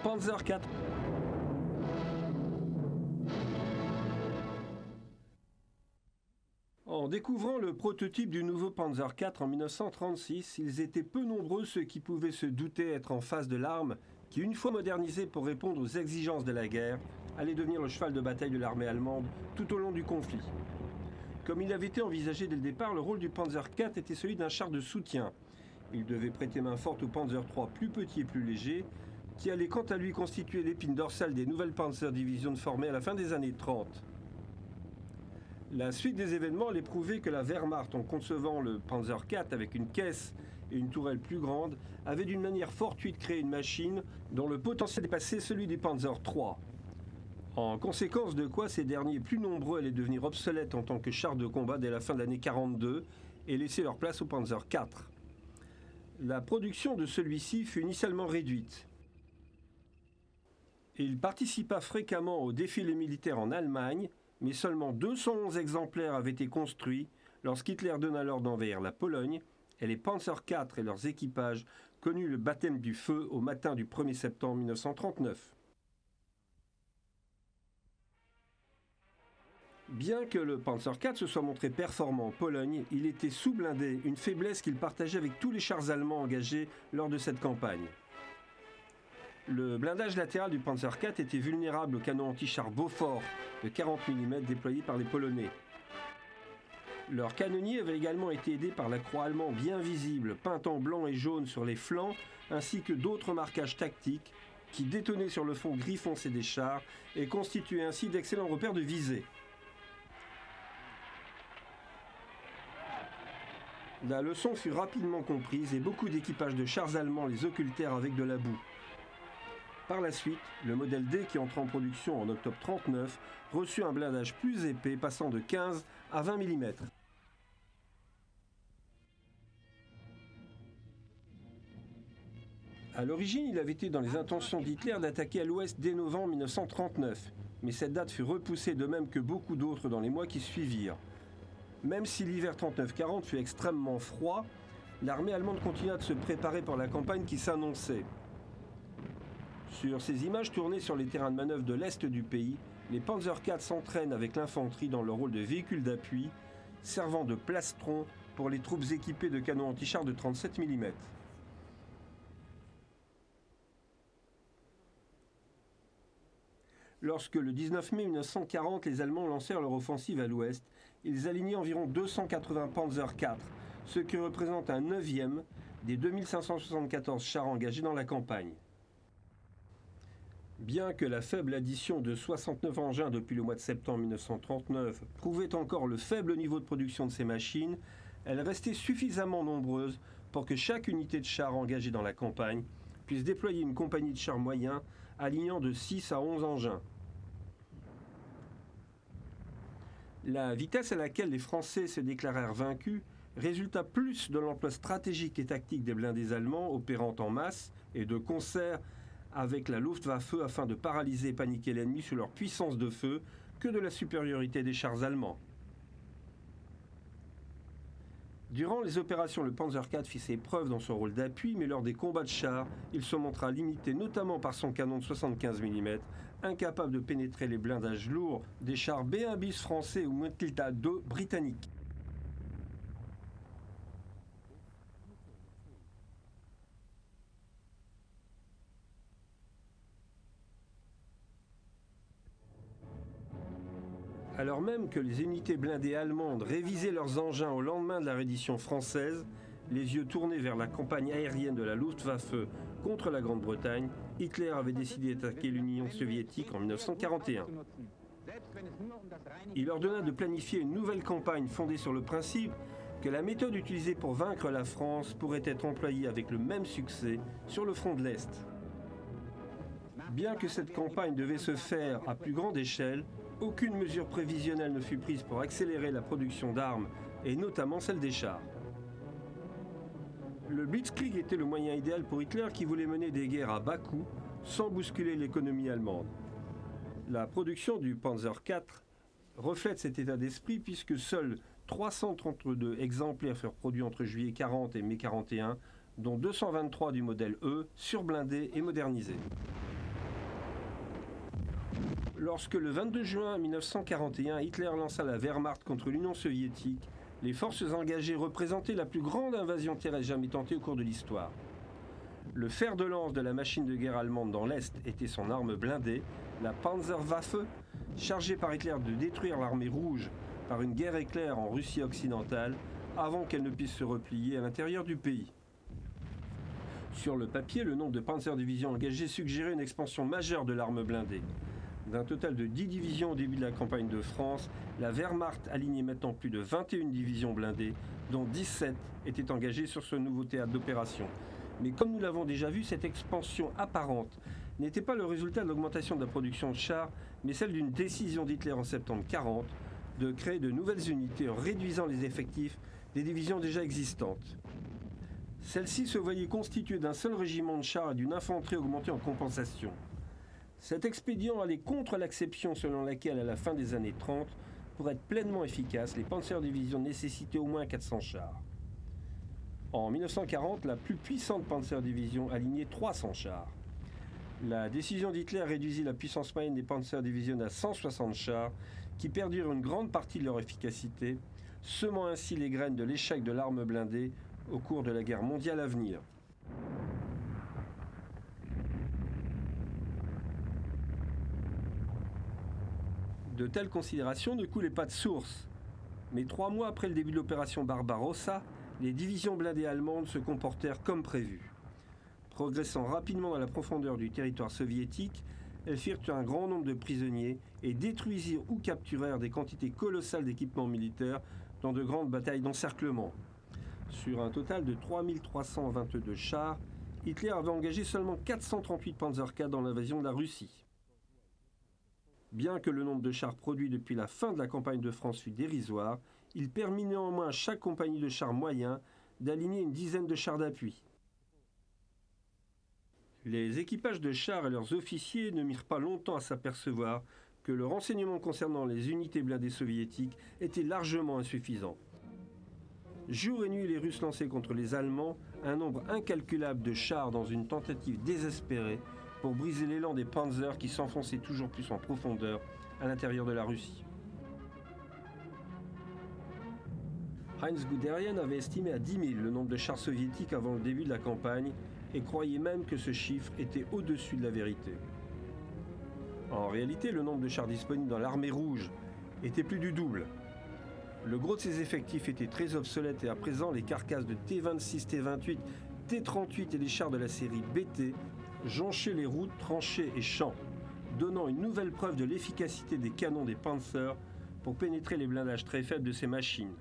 Panzer IV. En découvrant le prototype du nouveau Panzer IV en 1936, ils étaient peu nombreux ceux qui pouvaient se douter être en face de l'arme qui, une fois modernisée pour répondre aux exigences de la guerre, allait devenir le cheval de bataille de l'armée allemande tout au long du conflit. Comme il avait été envisagé dès le départ, le rôle du Panzer IV était celui d'un char de soutien. Il devait prêter main forte au Panzer III plus petit et plus léger, qui allait quant à lui constituer l'épine dorsale des nouvelles Panzer-divisions formées à la fin des années 30. La suite des événements allait prouver que la Wehrmacht, en concevant le Panzer IV avec une caisse et une tourelle plus grande, avait d'une manière fortuite créé une machine dont le potentiel dépassait celui des Panzer III. En conséquence de quoi, ces derniers plus nombreux allaient devenir obsolètes en tant que chars de combat dès la fin de l'année 42 et laisser leur place au Panzer IV. La production de celui-ci fut initialement réduite. Il participa fréquemment aux défilés militaires en Allemagne, mais seulement 211 exemplaires avaient été construits lorsqu'Hitler donna l'ordre d'envahir la Pologne, et les Panzer IV et leurs équipages connurent le baptême du feu au matin du 1er septembre 1939. Bien que le Panzer IV se soit montré performant en Pologne, il était sous-blindé, une faiblesse qu'il partageait avec tous les chars allemands engagés lors de cette campagne. Le blindage latéral du Panzer IV était vulnérable aux canons anti-chars Bofors de 40 mm déployés par les Polonais. Leurs canonniers avaient également été aidés par la croix allemande bien visible, peinte en blanc et jaune sur les flancs, ainsi que d'autres marquages tactiques qui détonnaient sur le fond gris foncé des chars et constituaient ainsi d'excellents repères de visée. La leçon fut rapidement comprise et beaucoup d'équipages de chars allemands les occultèrent avec de la boue. Par la suite, le modèle D qui entra en production en octobre 1939 reçut un blindage plus épais passant de 15 à 20 mm. A l'origine, il avait été dans les intentions d'Hitler d'attaquer à l'ouest dès novembre 1939, mais cette date fut repoussée de même que beaucoup d'autres dans les mois qui suivirent. Même si l'hiver 39-40 fut extrêmement froid, l'armée allemande continua de se préparer pour la campagne qui s'annonçait. Sur ces images tournées sur les terrains de manœuvre de l'est du pays, les Panzer IV s'entraînent avec l'infanterie dans le rôle de véhicules d'appui, servant de plastron pour les troupes équipées de canons anti-chars de 37 mm. Lorsque le 19 mai 1940, les Allemands lancèrent leur offensive à l'ouest, ils alignaient environ 280 Panzer IV, ce qui représente un neuvième des 2574 chars engagés dans la campagne. Bien que la faible addition de 69 engins depuis le mois de septembre 1939 prouvait encore le faible niveau de production de ces machines, elles restaient suffisamment nombreuses pour que chaque unité de chars engagée dans la campagne puisse déployer une compagnie de chars moyens alignant de 6 à 11 engins. La vitesse à laquelle les Français se déclarèrent vaincus résulta plus de l'emploi stratégique et tactique des blindés allemands opérant en masse et de concert avec la Luftwaffe afin de paralyser et paniquer l'ennemi sous leur puissance de feu que de la supériorité des chars allemands. Durant les opérations, le Panzer IV fit ses preuves dans son rôle d'appui, mais lors des combats de chars, il se montra limité notamment par son canon de 75 mm, incapable de pénétrer les blindages lourds des chars B1 bis français ou Matilda II britanniques. Alors même que les unités blindées allemandes révisaient leurs engins au lendemain de la reddition française, les yeux tournés vers la campagne aérienne de la Luftwaffe contre la Grande-Bretagne, Hitler avait décidé d'attaquer l'Union soviétique en 1941. Il ordonna de planifier une nouvelle campagne fondée sur le principe que la méthode utilisée pour vaincre la France pourrait être employée avec le même succès sur le front de l'Est. Bien que cette campagne devait se faire à plus grande échelle, aucune mesure prévisionnelle ne fut prise pour accélérer la production d'armes, et notamment celle des chars. Le Blitzkrieg était le moyen idéal pour Hitler qui voulait mener des guerres à bas coût, sans bousculer l'économie allemande. La production du Panzer IV reflète cet état d'esprit puisque seuls 332 exemplaires furent produits entre juillet 40 et mai 41, dont 223 du modèle E, surblindé et modernisé. Lorsque le 22 juin 1941, Hitler lança la Wehrmacht contre l'Union soviétique, les forces engagées représentaient la plus grande invasion terrestre jamais tentée au cours de l'histoire. Le fer de lance de la machine de guerre allemande dans l'Est était son arme blindée, la Panzerwaffe, chargée par Hitler de détruire l'armée rouge par une guerre éclair en Russie occidentale avant qu'elle ne puisse se replier à l'intérieur du pays. Sur le papier, le nombre de panzerdivisions engagées suggérait une expansion majeure de l'arme blindée. D'un total de 10 divisions au début de la campagne de France, la Wehrmacht alignait maintenant plus de 21 divisions blindées, dont 17 étaient engagées sur ce nouveau théâtre d'opération. Mais comme nous l'avons déjà vu, cette expansion apparente n'était pas le résultat de l'augmentation de la production de chars, mais celle d'une décision d'Hitler en septembre 1940 de créer de nouvelles unités en réduisant les effectifs des divisions déjà existantes. Celles-ci se voyaient constituées d'un seul régiment de chars et d'une infanterie augmentée en compensation. Cet expédient allait contre l'acception selon laquelle, à la fin des années 30, pour être pleinement efficaces, les Panzerdivisions nécessitaient au moins 400 chars. En 1940, la plus puissante Panzerdivision alignait 300 chars. La décision d'Hitler réduisit la puissance moyenne des Panzerdivisions à 160 chars, qui perdirent une grande partie de leur efficacité, semant ainsi les graines de l'échec de l'arme blindée au cours de la guerre mondiale à venir. De telles considérations ne coulaient pas de source. Mais 3 mois après le début de l'opération Barbarossa, les divisions blindées allemandes se comportèrent comme prévu. Progressant rapidement dans la profondeur du territoire soviétique, elles firent un grand nombre de prisonniers et détruisirent ou capturèrent des quantités colossales d'équipements militaires dans de grandes batailles d'encerclement. Sur un total de 3322 chars, Hitler avait engagé seulement 438 Panzer IV dans l'invasion de la Russie. Bien que le nombre de chars produits depuis la fin de la campagne de France fût dérisoire, il permit néanmoins à chaque compagnie de chars moyens d'aligner une dizaine de chars d'appui. Les équipages de chars et leurs officiers ne mirent pas longtemps à s'apercevoir que le renseignement concernant les unités blindées soviétiques était largement insuffisant. Jour et nuit, les Russes lançaient contre les Allemands un nombre incalculable de chars dans une tentative désespérée pour briser l'élan des panzers qui s'enfonçaient toujours plus en profondeur à l'intérieur de la Russie. Heinz Guderian avait estimé à 10 000 le nombre de chars soviétiques avant le début de la campagne et croyait même que ce chiffre était au-dessus de la vérité. En réalité, le nombre de chars disponibles dans l'armée rouge était plus du double. Le gros de ces effectifs était très obsolète et à présent, les carcasses de T-26, T-28, T-38 et les chars de la série BT jonchaient les routes, tranchées et champs, donnant une nouvelle preuve de l'efficacité des canons des Panzers pour pénétrer les blindages très faibles de ces machines.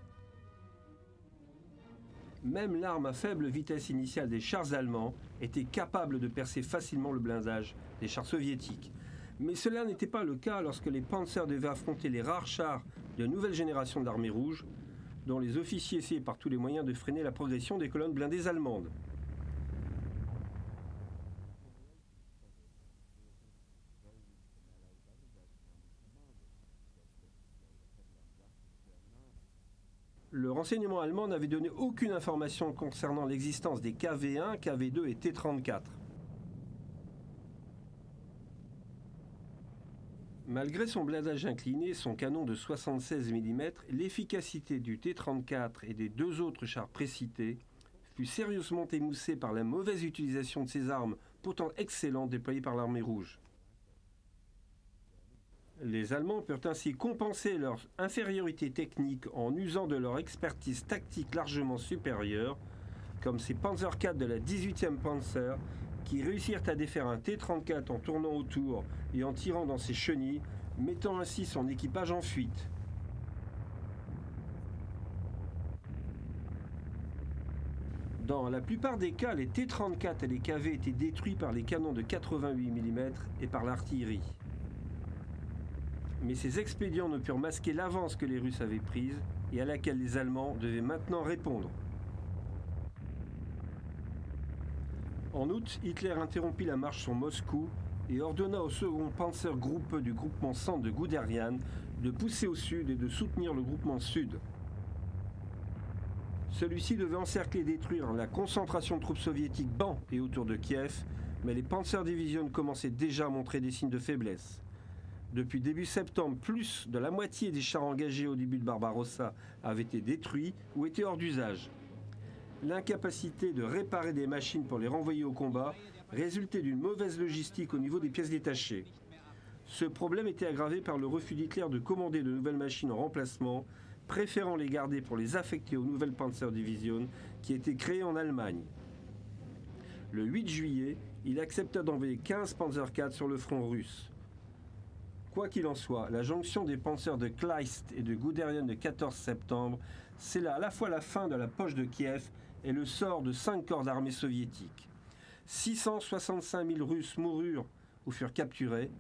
Même l'arme à faible vitesse initiale des chars allemands était capable de percer facilement le blindage des chars soviétiques. Mais cela n'était pas le cas lorsque les Panzers devaient affronter les rares chars de nouvelle génération de l'armée rouge, dont les officiers essayaient par tous les moyens de freiner la progression des colonnes blindées allemandes. Le renseignement allemand n'avait donné aucune information concernant l'existence des KV-1, KV-2 et T-34. Malgré son blindage incliné, son canon de 76 mm, l'efficacité du T-34 et des 2 autres chars précités fut sérieusement émoussée par la mauvaise utilisation de ces armes, pourtant excellentes, déployées par l'armée rouge. Les Allemands purent ainsi compenser leur infériorité technique en usant de leur expertise tactique largement supérieure, comme ces Panzer IV de la 18e Panzer, qui réussirent à défaire un T-34 en tournant autour et en tirant dans ses chenilles, mettant ainsi son équipage en fuite. Dans la plupart des cas, les T-34 et les KV étaient détruits par les canons de 88 mm et par l'artillerie. Mais ces expédients ne purent masquer l'avance que les Russes avaient prise et à laquelle les Allemands devaient maintenant répondre. En août, Hitler interrompit la marche sur Moscou et ordonna au second Panzergruppe du groupement centre de Guderian de pousser au sud et de soutenir le groupement sud. Celui-ci devait encercler et détruire la concentration de troupes soviétiques dans et autour de Kiev, mais les Panzerdivisions commençaient déjà à montrer des signes de faiblesse. Depuis début septembre, plus de la moitié des chars engagés au début de Barbarossa avaient été détruits ou étaient hors d'usage. L'incapacité de réparer des machines pour les renvoyer au combat résultait d'une mauvaise logistique au niveau des pièces détachées. Ce problème était aggravé par le refus d'Hitler de commander de nouvelles machines en remplacement, préférant les garder pour les affecter aux nouvelles Panzerdivision qui étaient créées en Allemagne. Le 8 juillet, il accepta d'envoyer 15 Panzer IV sur le front russe. Quoi qu'il en soit, la jonction des Panzers de Kleist et de Guderian le 14 septembre scella à la fois la fin de la poche de Kiev et le sort de 5 corps d'armée soviétiques. 665 000 Russes moururent ou furent capturés.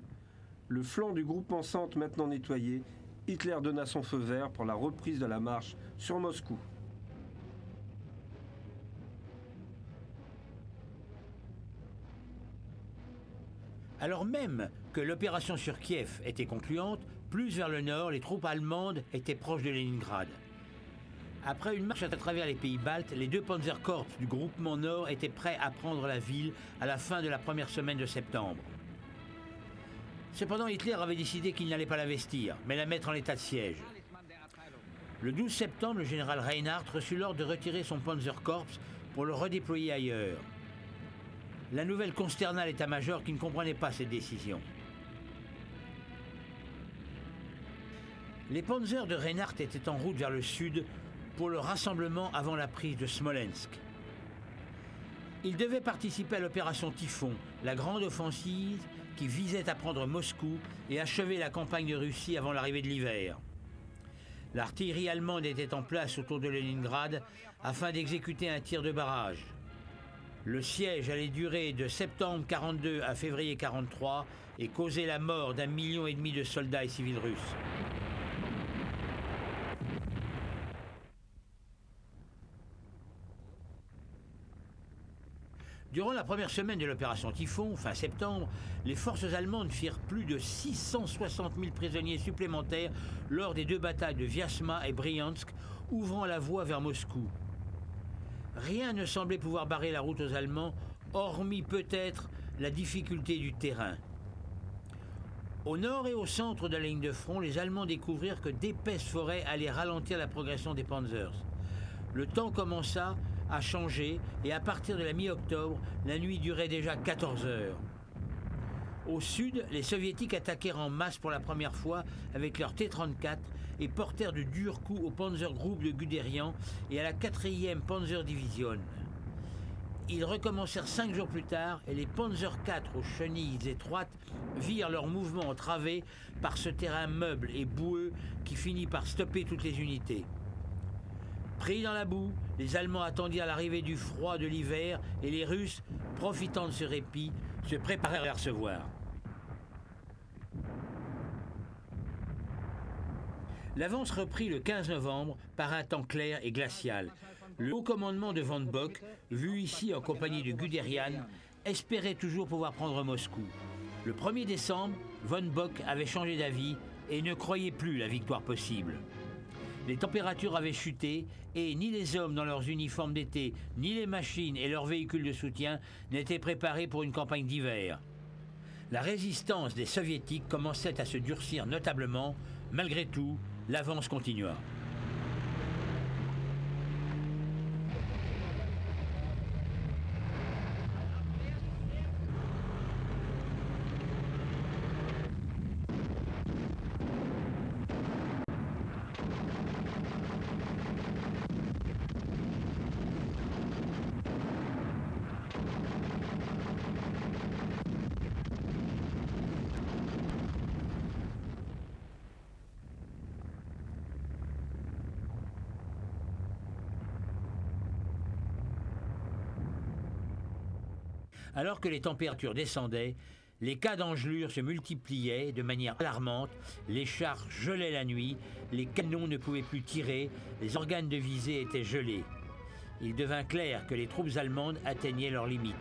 Le flanc du groupement Centre maintenant nettoyé, Hitler donna son feu vert pour la reprise de la marche sur Moscou. Alors même que l'opération sur Kiev était concluante, plus vers le nord, les troupes allemandes étaient proches de Leningrad. Après une marche à travers les pays baltes, les 2 Panzerkorps du groupement nord étaient prêts à prendre la ville à la fin de la première semaine de septembre. Cependant, Hitler avait décidé qu'il n'allait pas l'investir, mais la mettre en état de siège. Le 12 septembre, le général Reinhardt reçut l'ordre de retirer son Panzerkorps pour le redéployer ailleurs. La nouvelle consterna l'état-major qui ne comprenait pas cette décision. Les panzers de Reinhardt étaient en route vers le sud pour le rassemblement avant la prise de Smolensk. Ils devaient participer à l'opération Typhon, la grande offensive qui visait à prendre Moscou et achever la campagne de Russie avant l'arrivée de l'hiver. L'artillerie allemande était en place autour de Leningrad afin d'exécuter un tir de barrage. Le siège allait durer de septembre 42 à février 43 et causer la mort d'1,5 million de soldats et civils russes. Durant la première semaine de l'opération Typhon, fin septembre, les forces allemandes firent plus de 660 000 prisonniers supplémentaires lors des 2 batailles de Vyazma et Briansk, ouvrant la voie vers Moscou. Rien ne semblait pouvoir barrer la route aux Allemands, hormis peut-être la difficulté du terrain. Au nord et au centre de la ligne de front, les Allemands découvrirent que d'épaisses forêts allaient ralentir la progression des Panzers. Le temps commença à changer et à partir de la mi-octobre, la nuit durait déjà 14 heures. Au sud, les Soviétiques attaquèrent en masse pour la première fois avec leurs T-34 et portèrent de durs coups au Panzergroup de Guderian et à la 4e Panzerdivision. Ils recommencèrent 5 jours plus tard et les Panzer IV aux chenilles étroites virent leur mouvement entravé par ce terrain meuble et boueux qui finit par stopper toutes les unités. Pris dans la boue, les Allemands attendirent l'arrivée du froid de l'hiver et les Russes, profitant de ce répit, se préparèrent à les recevoir. L'avance reprit le 15 novembre par un temps clair et glacial. Le haut commandement de Von Bock, vu ici en compagnie de Guderian, espérait toujours pouvoir prendre Moscou. Le 1er décembre, Von Bock avait changé d'avis et ne croyait plus la victoire possible. Les températures avaient chuté et ni les hommes dans leurs uniformes d'été, ni les machines et leurs véhicules de soutien n'étaient préparés pour une campagne d'hiver. La résistance des Soviétiques commençait à se durcir notablement. Malgré tout, l'avance continua. Alors que les températures descendaient, les cas d'engelure se multipliaient de manière alarmante, les chars gelaient la nuit, les canons ne pouvaient plus tirer, les organes de visée étaient gelés. Il devint clair que les troupes allemandes atteignaient leurs limites.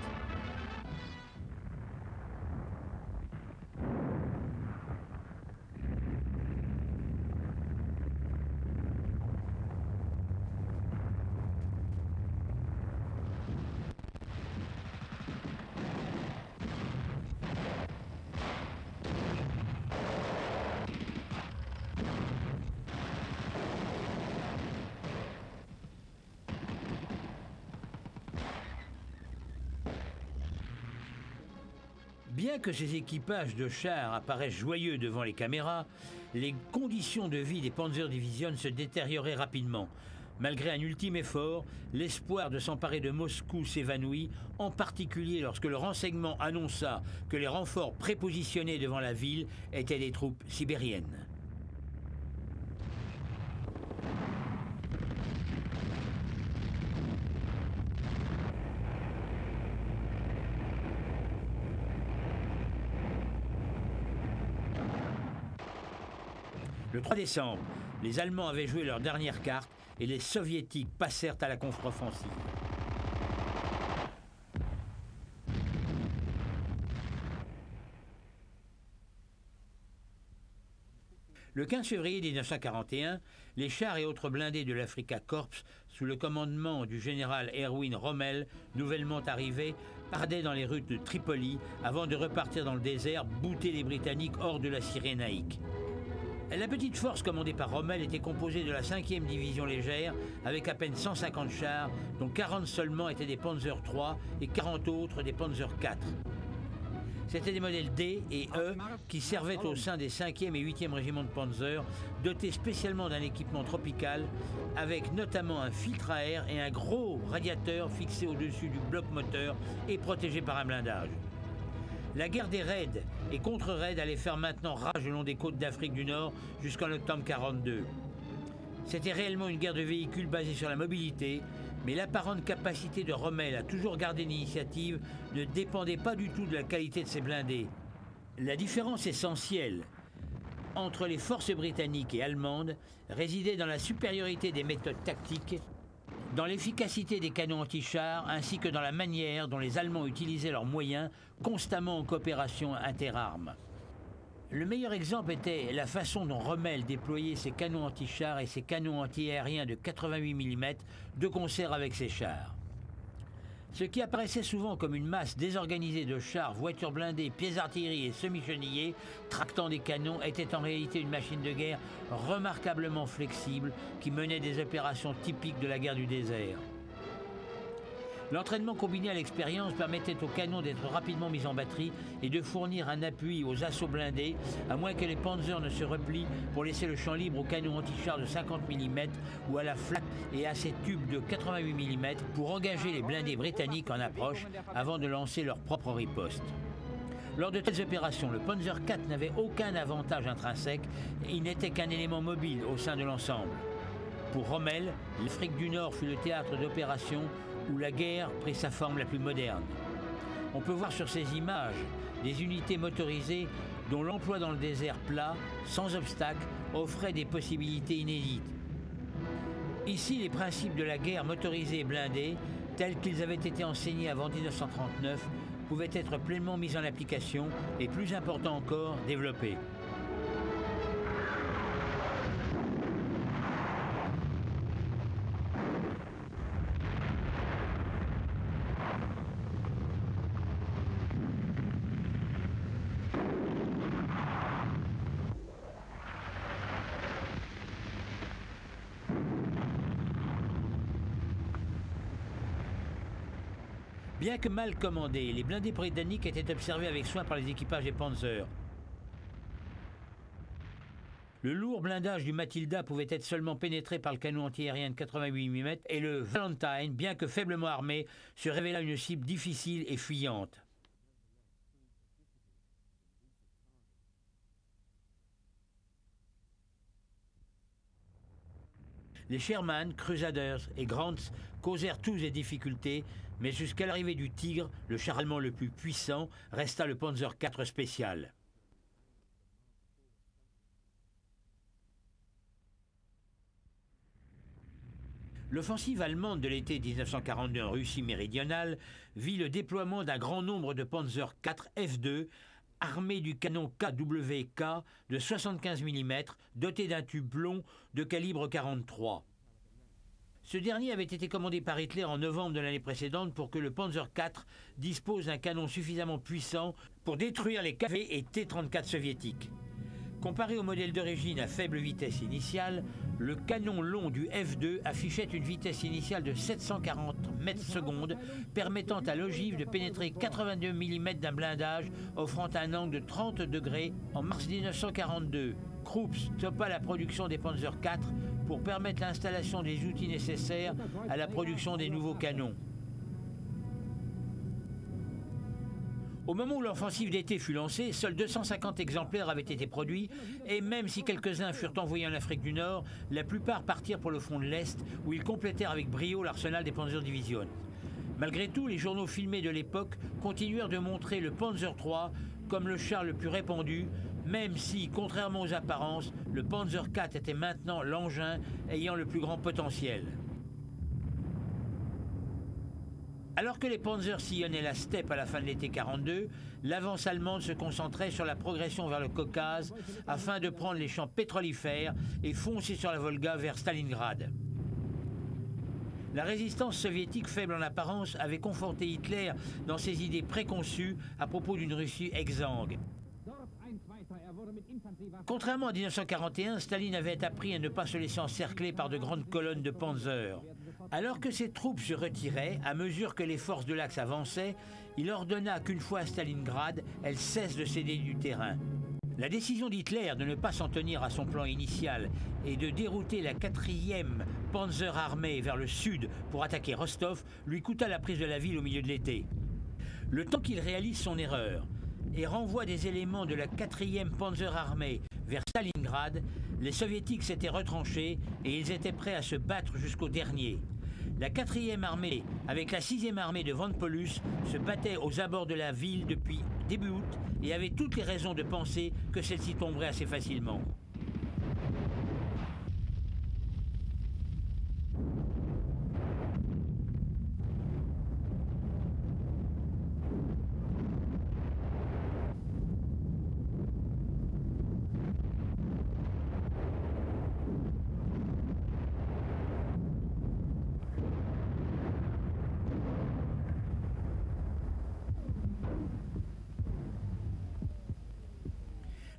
Bien que ces équipages de chars apparaissent joyeux devant les caméras, les conditions de vie des Panzerdivision se détérioraient rapidement. Malgré un ultime effort, l'espoir de s'emparer de Moscou s'évanouit, en particulier lorsque le renseignement annonça que les renforts prépositionnés devant la ville étaient des troupes sibériennes. Le 3 décembre, les Allemands avaient joué leur dernière carte et les Soviétiques passèrent à la contre-offensive. Le 15 février 1941, les chars et autres blindés de l'Afrika Korps, sous le commandement du général Erwin Rommel, nouvellement arrivé, ardaient dans les rues de Tripoli avant de repartir dans le désert, bouter les Britanniques hors de la Cyrénaïque. La petite force commandée par Rommel était composée de la 5e division légère, avec à peine 150 chars, dont 40 seulement étaient des Panzer III et 40 autres des Panzer IV. C'étaient des modèles D et E qui servaient au sein des 5e et 8e régiments de Panzer, dotés spécialement d'un équipement tropical, avec notamment un filtre à air et un gros radiateur fixé au-dessus du bloc moteur et protégé par un blindage. La guerre des raids et contre-raids allait faire maintenant rage le long des côtes d'Afrique du Nord jusqu'en octobre 1942. C'était réellement une guerre de véhicules basée sur la mobilité, mais l'apparente capacité de Rommel à toujours garder l'initiative ne dépendait pas du tout de la qualité de ses blindés. La différence essentielle entre les forces britanniques et allemandes résidait dans la supériorité des méthodes tactiques, dans l'efficacité des canons anti-chars ainsi que dans la manière dont les Allemands utilisaient leurs moyens constamment en coopération interarmes. Le meilleur exemple était la façon dont Rommel déployait ses canons anti-chars et ses canons anti-aériens de 88 mm de concert avec ses chars. Ce qui apparaissait souvent comme une masse désorganisée de chars, voitures blindées, pièces d'artillerie et semi-chenillés tractant des canons était en réalité une machine de guerre remarquablement flexible qui menait des opérations typiques de la guerre du désert. L'entraînement combiné à l'expérience permettait aux canons d'être rapidement mis en batterie et de fournir un appui aux assauts blindés, à moins que les Panzers ne se replient pour laisser le champ libre aux canons anti-chars de 50 mm ou à la flak et à ses tubes de 88 mm pour engager les blindés britanniques en approche avant de lancer leur propre riposte. Lors de telles opérations, le Panzer IV n'avait aucun avantage intrinsèque et il n'était qu'un élément mobile au sein de l'ensemble. Pour Rommel, l'Afrique du Nord fut le théâtre d'opérations où la guerre prit sa forme la plus moderne. On peut voir sur ces images des unités motorisées dont l'emploi dans le désert plat, sans obstacle, offrait des possibilités inédites. Ici, les principes de la guerre motorisée et blindée, tels qu'ils avaient été enseignés avant 1939, pouvaient être pleinement mis en application et, plus important encore, développés. Bien que mal commandés, les blindés britanniques étaient observés avec soin par les équipages des Panzers. Le lourd blindage du Matilda pouvait être seulement pénétré par le canon antiaérien de 88 mm et le Valentine, bien que faiblement armé, se révéla une cible difficile et fuyante. Les Sherman, Crusaders et Grants causèrent tous des difficultés, mais jusqu'à l'arrivée du Tigre, le char allemand le plus puissant, resta le Panzer IV spécial. L'offensive allemande de l'été 1942 en Russie méridionale vit le déploiement d'un grand nombre de Panzer IV F2 armés du canon KWK de 75 mm doté d'un tube long de calibre 43. Ce dernier avait été commandé par Hitler en novembre de l'année précédente pour que le Panzer IV dispose d'un canon suffisamment puissant pour détruire les KV et T-34 soviétiques. Comparé au modèle d'origine à faible vitesse initiale, le canon long du F2 affichait une vitesse initiale de 740 mètres secondes, permettant à l'ogive de pénétrer 82 mm d'un blindage, offrant un angle de 30 degrés en mars 1942. Krupp stoppa la production des Panzer IV pour permettre l'installation des outils nécessaires à la production des nouveaux canons. Au moment où l'offensive d'été fut lancée, seuls 250 exemplaires avaient été produits et même si quelques-uns furent envoyés en Afrique du Nord, la plupart partirent pour le front de l'Est où ils complétèrent avec brio l'arsenal des Panzerdivision. Malgré tout, les journaux filmés de l'époque continuèrent de montrer le Panzer III comme le char le plus répandu, même si, contrairement aux apparences, le Panzer IV était maintenant l'engin ayant le plus grand potentiel. Alors que les Panzers sillonnaient la steppe à la fin de l'été 42, l'avance allemande se concentrait sur la progression vers le Caucase afin de prendre les champs pétrolifères et foncer sur la Volga vers Stalingrad. La résistance soviétique, faible en apparence, avait conforté Hitler dans ses idées préconçues à propos d'une Russie exsangue. Contrairement à 1941, Staline avait appris à ne pas se laisser encercler par de grandes colonnes de panzers. Alors que ses troupes se retiraient, à mesure que les forces de l'Axe avançaient, il ordonna qu'une fois à Stalingrad, elles cessent de céder du terrain. La décision d'Hitler de ne pas s'en tenir à son plan initial et de dérouter la 4e Panzer Armée vers le sud pour attaquer Rostov lui coûta la prise de la ville au milieu de l'été. Le temps qu'il réalise son erreur et renvoie des éléments de la 4e Panzer Armée vers Stalingrad, les soviétiques s'étaient retranchés et ils étaient prêts à se battre jusqu'au dernier. La 4e armée, avec la 6e armée de von Paulus, se battait aux abords de la ville depuis début août et avait toutes les raisons de penser que celle-ci tomberait assez facilement.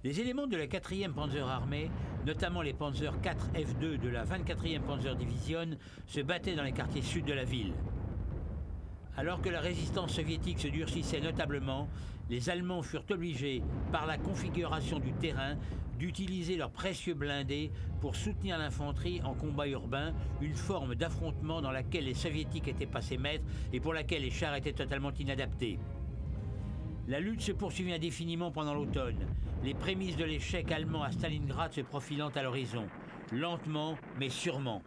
Les éléments de la 4e Panzer Armée, notamment les Panzer IV F2 de la 24e Panzer Division, se battaient dans les quartiers sud de la ville. Alors que la résistance soviétique se durcissait notablement, les Allemands furent obligés, par la configuration du terrain, d'utiliser leurs précieux blindés pour soutenir l'infanterie en combat urbain, une forme d'affrontement dans laquelle les Soviétiques étaient passés maîtres et pour laquelle les chars étaient totalement inadaptés. La lutte se poursuivit indéfiniment pendant l'automne, les prémices de l'échec allemand à Stalingrad se profilant à l'horizon, lentement mais sûrement.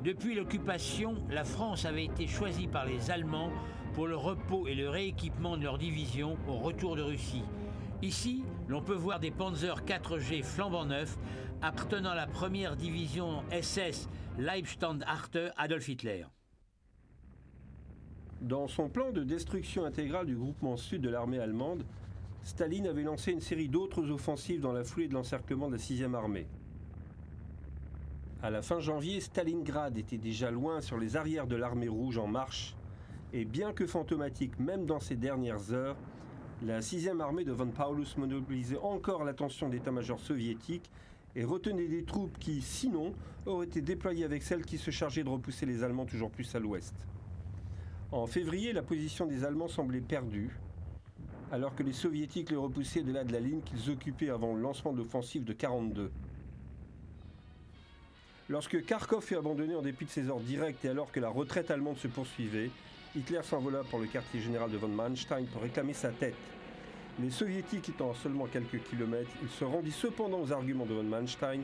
Depuis l'occupation, la France avait été choisie par les Allemands pour le repos et le rééquipement de leurs divisions au retour de Russie. Ici, l'on peut voir des Panzer 4G flambant neufs appartenant à la première division SS Leibstandarte Adolf Hitler. Dans son plan de destruction intégrale du groupement sud de l'armée allemande, Staline avait lancé une série d'autres offensives dans la foulée de l'encerclement de la 6e armée. À la fin janvier, Stalingrad était déjà loin sur les arrières de l'armée rouge en marche, et bien que fantomatique même dans ses dernières heures, la 6e armée de von Paulus monopolisait encore l'attention d'état-major soviétique et retenait des troupes qui, sinon, auraient été déployées avec celles qui se chargeaient de repousser les Allemands toujours plus à l'ouest. En février, la position des Allemands semblait perdue, alors que les Soviétiques les repoussaient de là de la ligne qu'ils occupaient avant le lancement de l'offensive de 1942. Lorsque Kharkov fut abandonné en dépit de ses ordres directs et alors que la retraite allemande se poursuivait, Hitler s'envola pour le quartier général de von Manstein pour réclamer sa tête. Les Soviétiques étant à seulement quelques kilomètres, il se rendit cependant aux arguments de von Manstein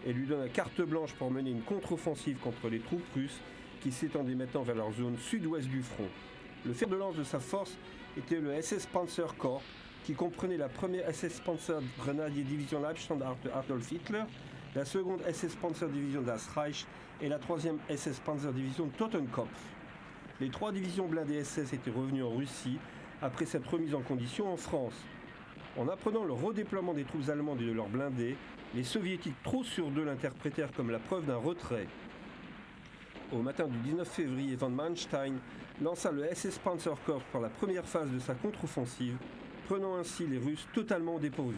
et lui donna carte blanche pour mener une contre-offensive contre les troupes russes qui s'étendaient maintenant vers leur zone sud-ouest du front. Le fer de lance de sa force était le SS Panzer Corps, qui comprenait la première SS Panzer Grenadier Division Leibstandarte Adolf Hitler, la seconde SS Panzer Division Das Reich et la troisième SS Panzer Division Totenkopf. Les trois divisions blindées SS étaient revenues en Russie après cette remise en condition en France. En apprenant le redéploiement des troupes allemandes et de leurs blindés, les soviétiques trop sûrs d'eux l'interprétèrent comme la preuve d'un retrait. Au matin du 19 février, von Manstein lança le SS Panzer Corps pour la première phase de sa contre-offensive, prenant ainsi les Russes totalement au dépourvu.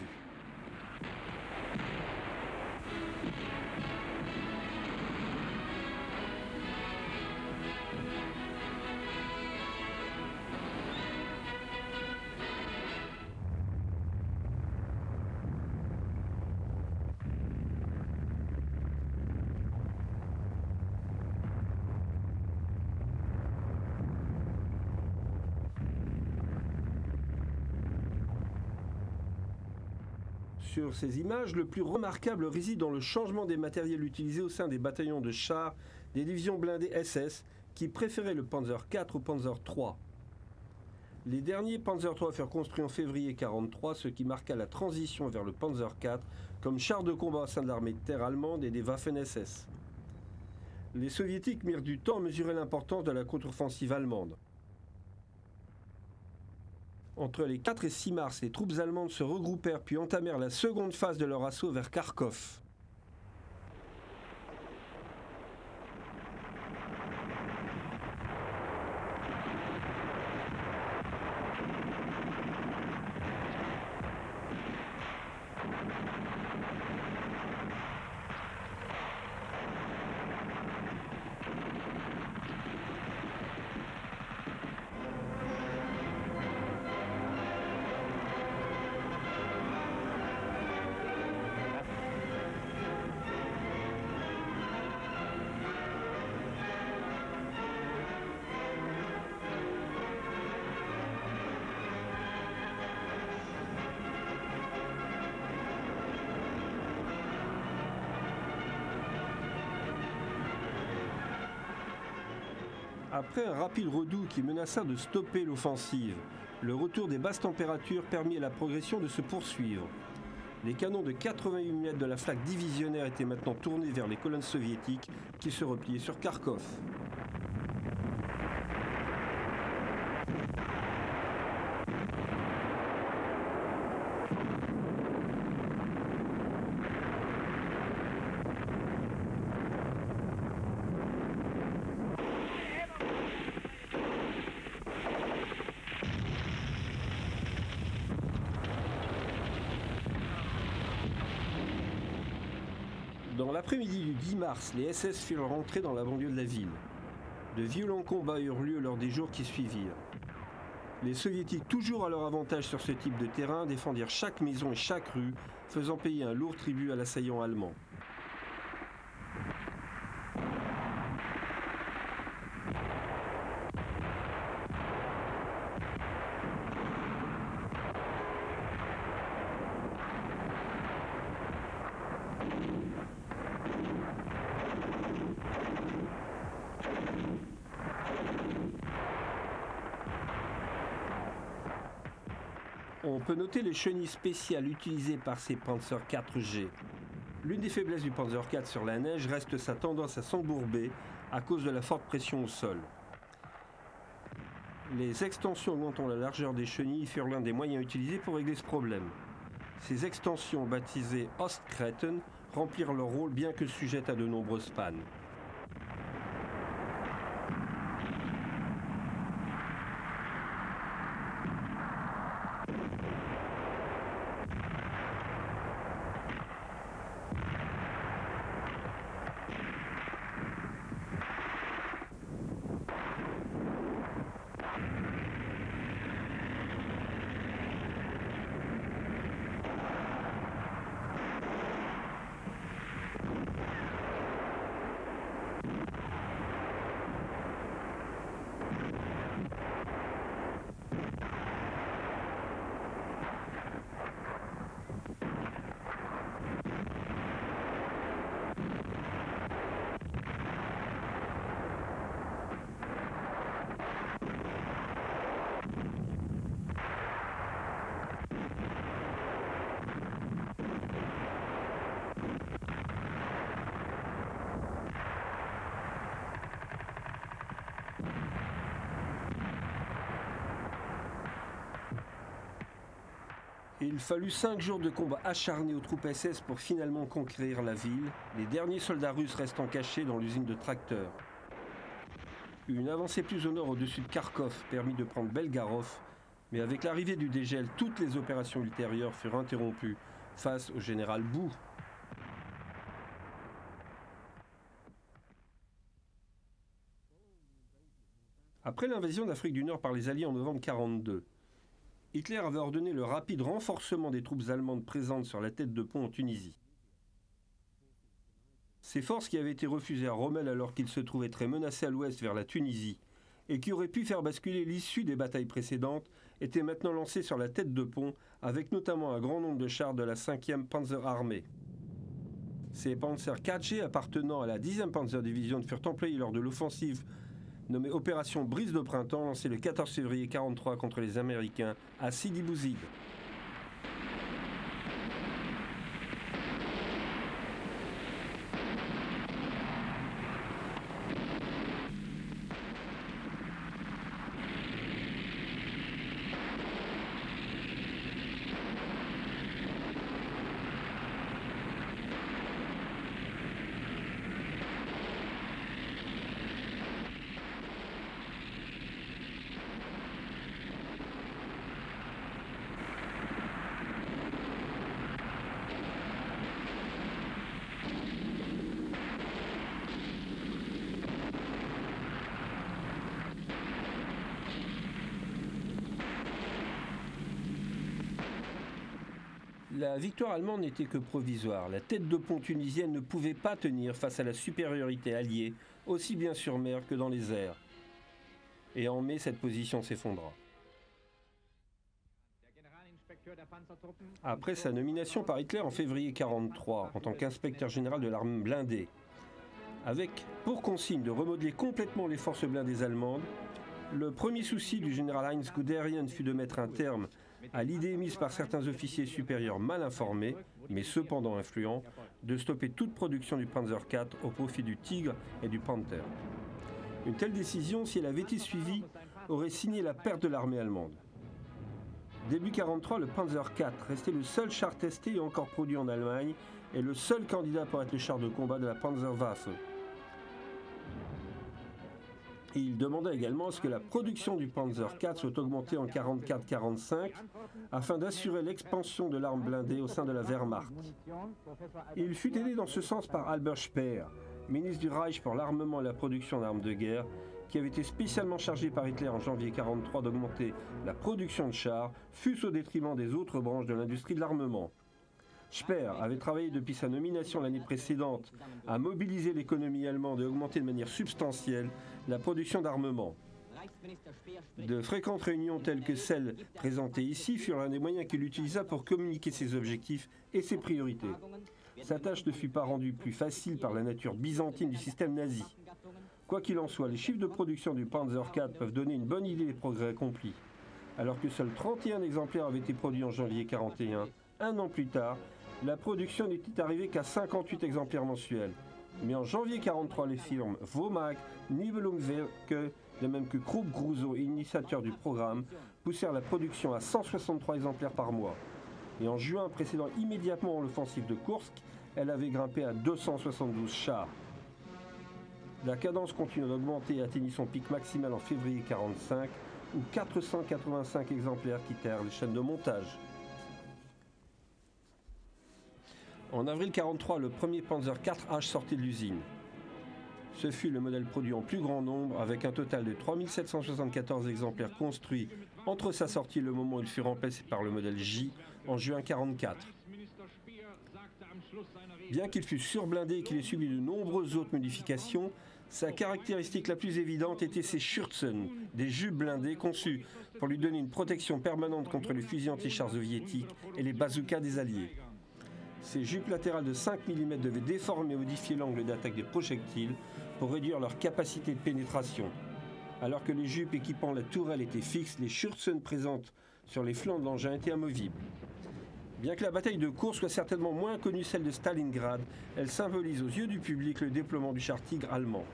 Sur ces images, le plus remarquable réside dans le changement des matériels utilisés au sein des bataillons de chars des divisions blindées SS qui préféraient le Panzer IV au Panzer III. Les derniers Panzer III furent construits en février 1943, ce qui marqua la transition vers le Panzer IV comme char de combat au sein de l'armée de terre allemande et des Waffen-SS. Les soviétiques mirent du temps à mesurer l'importance de la contre-offensive allemande. Entre les 4 et 6 mars, les troupes allemandes se regroupèrent puis entamèrent la seconde phase de leur assaut vers Kharkov. Après un rapide redout qui menaça de stopper l'offensive, le retour des basses températures permit à la progression de se poursuivre. Les canons de 88 mm de la flaque divisionnaire étaient maintenant tournés vers les colonnes soviétiques qui se repliaient sur Kharkov. Dans l'après-midi du 10 mars, les SS firent rentrer dans la banlieue de la ville. De violents combats eurent lieu lors des jours qui suivirent. Les soviétiques, toujours à leur avantage sur ce type de terrain, défendirent chaque maison et chaque rue, faisant payer un lourd tribut à l'assaillant allemand. On peut noter les chenilles spéciales utilisées par ces Panzer IV-G. L'une des faiblesses du Panzer IV sur la neige reste sa tendance à s'embourber à cause de la forte pression au sol. Les extensions augmentant la largeur des chenilles furent l'un des moyens utilisés pour régler ce problème. Ces extensions, baptisées Ostkreten, remplirent leur rôle bien que sujettes à de nombreuses pannes. Il fallut 5 jours de combat acharnés aux troupes SS pour finalement conquérir la ville, les derniers soldats russes restant cachés dans l'usine de tracteurs. Une avancée plus au nord au-dessus de Kharkov permit de prendre Belgarov, Mais avec l'arrivée du dégel, toutes les opérations ultérieures furent interrompues face au général Bou. Après l'invasion d'Afrique du Nord par les Alliés en novembre 1942, Hitler avait ordonné le rapide renforcement des troupes allemandes présentes sur la tête de pont en Tunisie. Ces forces qui avaient été refusées à Rommel alors qu'il se trouvait très menacé à l'ouest vers la Tunisie et qui auraient pu faire basculer l'issue des batailles précédentes étaient maintenant lancées sur la tête de pont avec notamment un grand nombre de chars de la 5e Panzer Armée. Ces Panzer 4G appartenant à la 10e Panzer Division furent employés lors de l'offensive nommée Opération Brise de Printemps lancée le 14 février 1943 contre les Américains à Sidi Bouzid. La victoire allemande n'était que provisoire. La tête de pont tunisienne ne pouvait pas tenir face à la supériorité alliée, aussi bien sur mer que dans les airs. Et en mai, cette position s'effondra. Après sa nomination par Hitler en février 1943 en tant qu'inspecteur général de l'armée blindée, avec pour consigne de remodeler complètement les forces blindées allemandes, le premier souci du général Heinz Guderian fut de mettre un terme à l'idée émise par certains officiers supérieurs mal informés, mais cependant influents, de stopper toute production du Panzer IV au profit du Tigre et du Panther. Une telle décision, si elle avait été suivie, aurait signé la perte de l'armée allemande. Début 1943, le Panzer IV restait le seul char testé et encore produit en Allemagne et le seul candidat pour être le char de combat de la Panzerwaffe. Et il demanda également à ce que la production du Panzer IV soit augmentée en 1944-1945 afin d'assurer l'expansion de l'arme blindée au sein de la Wehrmacht. Et il fut aidé dans ce sens par Albert Speer, ministre du Reich pour l'armement et la production d'armes de guerre, qui avait été spécialement chargé par Hitler en janvier 1943 d'augmenter la production de chars, fût-ce au détriment des autres branches de l'industrie de l'armement. Speer avait travaillé depuis sa nomination l'année précédente à mobiliser l'économie allemande et augmenter de manière substantielle la production d'armement. De fréquentes réunions telles que celles présentées ici furent l'un des moyens qu'il utilisa pour communiquer ses objectifs et ses priorités. Sa tâche ne fut pas rendue plus facile par la nature byzantine du système nazi. Quoi qu'il en soit, les chiffres de production du Panzer IV peuvent donner une bonne idée des progrès accomplis. Alors que seuls 31 exemplaires avaient été produits en janvier 1941, un an plus tard, la production n'était arrivée qu'à 58 exemplaires mensuels. Mais en janvier 1943, les firmes Vomag, Nibelungswerke, de même que Krupp Gruso, initiateurs du programme, poussèrent la production à 163 exemplaires par mois. Et en juin, précédant immédiatement l'offensive de Kursk, elle avait grimpé à 272 chars. La cadence continua d'augmenter et atteignit son pic maximal en février 1945, où 485 exemplaires quittèrent les chaînes de montage. En avril 1943, le premier Panzer IV-H sortit de l'usine. Ce fut le modèle produit en plus grand nombre, avec un total de 3774 exemplaires construits entre sa sortie et le moment où il fut remplacé par le modèle J en juin 1944. Bien qu'il fût surblindé et qu'il ait subi de nombreuses autres modifications, sa caractéristique la plus évidente était ses Schürzen, des jupes blindées conçues pour lui donner une protection permanente contre les fusils anti-chars soviétiques et les bazookas des Alliés. Ces jupes latérales de 5 mm devaient déformer et modifier l'angle d'attaque des projectiles pour réduire leur capacité de pénétration. Alors que les jupes équipant la tourelle étaient fixes, les Schürzen présentes sur les flancs de l'engin étaient amovibles. Bien que la bataille de Kursk soit certainement moins connue que celle de Stalingrad, elle symbolise aux yeux du public le déploiement du char Tigre allemand.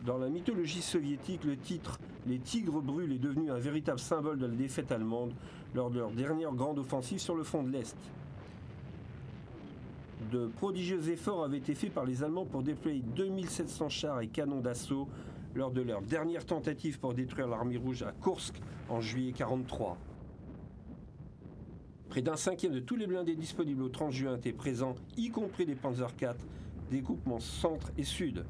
Dans la mythologie soviétique, le titre « Les Tigres brûlent » est devenu un véritable symbole de la défaite allemande lors de leur dernière grande offensive sur le front de l'Est. De prodigieux efforts avaient été faits par les Allemands pour déployer 2700 chars et canons d'assaut lors de leur dernière tentative pour détruire l'armée rouge à Koursk en juillet 1943. Près d'un cinquième de tous les blindés disponibles au 30 juin étaient présents, y compris les Panzer IV, dégroupements centre et sud.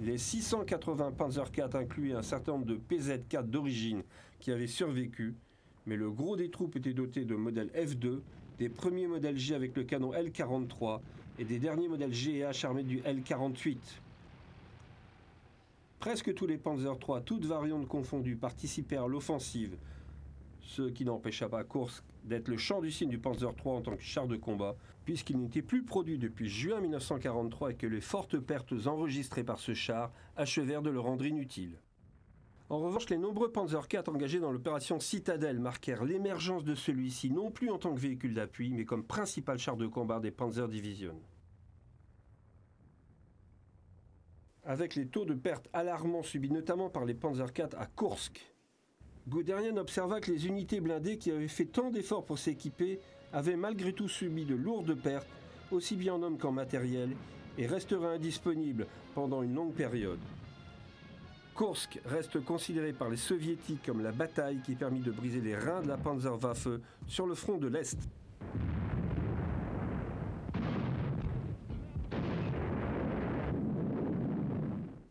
Les 680 Panzer IV incluaient un certain nombre de PZ4 d'origine qui avaient survécu, mais le gros des troupes était doté de modèles F2, des premiers modèles G avec le canon L43 et des derniers modèles G et H armés du L48. Presque tous les Panzer III, toutes variantes confondues, participèrent à l'offensive, ce qui n'empêcha pas Koursk d'être le champ du signe du Panzer III en tant que char de combat, puisqu'il n'était plus produit depuis juin 1943 et que les fortes pertes enregistrées par ce char achevèrent de le rendre inutile. En revanche, les nombreux Panzer IV engagés dans l'opération Citadelle marquèrent l'émergence de celui-ci non plus en tant que véhicule d'appui, mais comme principal char de combat des Panzer Division. Avec les taux de perte alarmants subis notamment par les Panzer IV à Koursk, Guderian observa que les unités blindées qui avaient fait tant d'efforts pour s'équiper avaient malgré tout subi de lourdes pertes, aussi bien en hommes qu'en matériel, et resteraient indisponibles pendant une longue période. Koursk reste considéré par les soviétiques comme la bataille qui permit de briser les reins de la Panzerwaffe sur le front de l'Est.